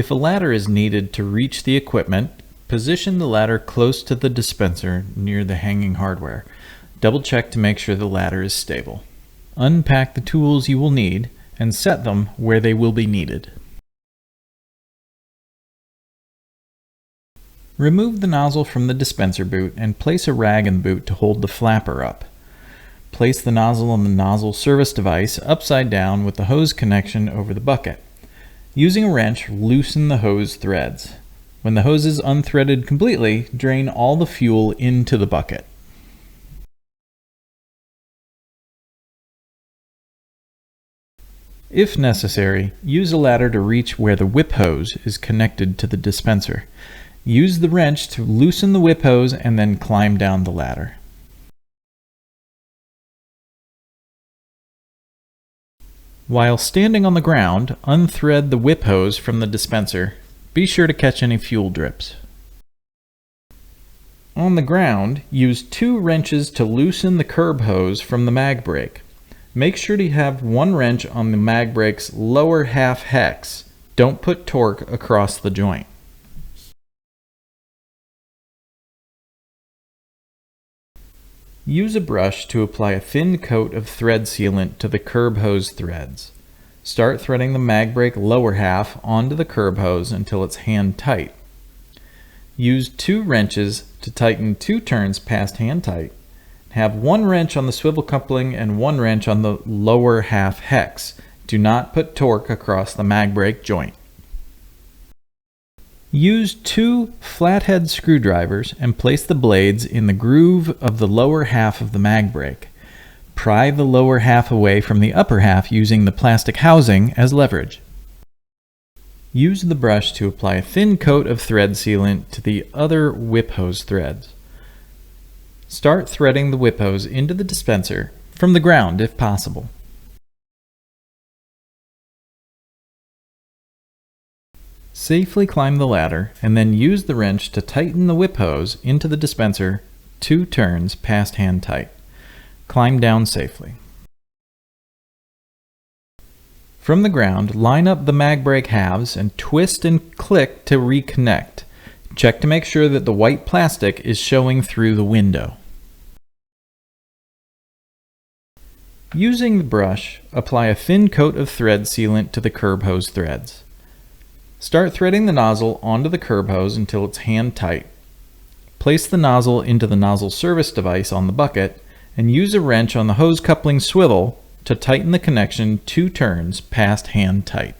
If a ladder is needed to reach the equipment, position the ladder close to the dispenser near the hanging hardware. Double check to make sure the ladder is stable. Unpack the tools you will need and set them where they will be needed. Remove the nozzle from the dispenser boot and place a rag in the boot to hold the flapper up. Place the nozzle on the nozzle service device upside down with the hose connection over the bucket. Using a wrench, loosen the hose threads. When the hose is unthreaded completely, drain all the fuel into the bucket. If necessary, use a ladder to reach where the whip hose is connected to the dispenser. Use the wrench to loosen the whip hose and then climb down the ladder. While standing on the ground, unthread the whip hose from the dispenser. Be sure to catch any fuel drips. On the ground, use 2 wrenches to loosen the curb hose from the mag brake. Make sure to have 1 wrench on the mag brake's lower half hex. Don't put torque across the joint. Use a brush to apply a thin coat of thread sealant to the curb hose threads. Start threading the mag brake lower half onto the curb hose until it's hand tight. Use 2 wrenches to tighten 2 turns past hand tight. Have 1 wrench on the swivel coupling and 1 wrench on the lower half hex. Do not put torque across the mag brake joint. Use 2 flathead screwdrivers and place the blades in the groove of the lower half of the mag brake. Pry the lower half away from the upper half using the plastic housing as leverage. Use the brush to apply a thin coat of thread sealant to the other whip hose threads. Start threading the whip hose into the dispenser from the ground if possible. Safely climb the ladder and then use the wrench to tighten the whip hose into the dispenser 2 turns past hand tight. Climb down safely. From the ground, line up the mag brake halves and twist and click to reconnect. Check to make sure that the white plastic is showing through the window. Using the brush, apply a thin coat of thread sealant to the curb hose threads. Start threading the nozzle onto the curb hose until it's hand tight. Place the nozzle into the nozzle service device on the bucket and use a wrench on the hose coupling swivel to tighten the connection 2 turns past hand tight.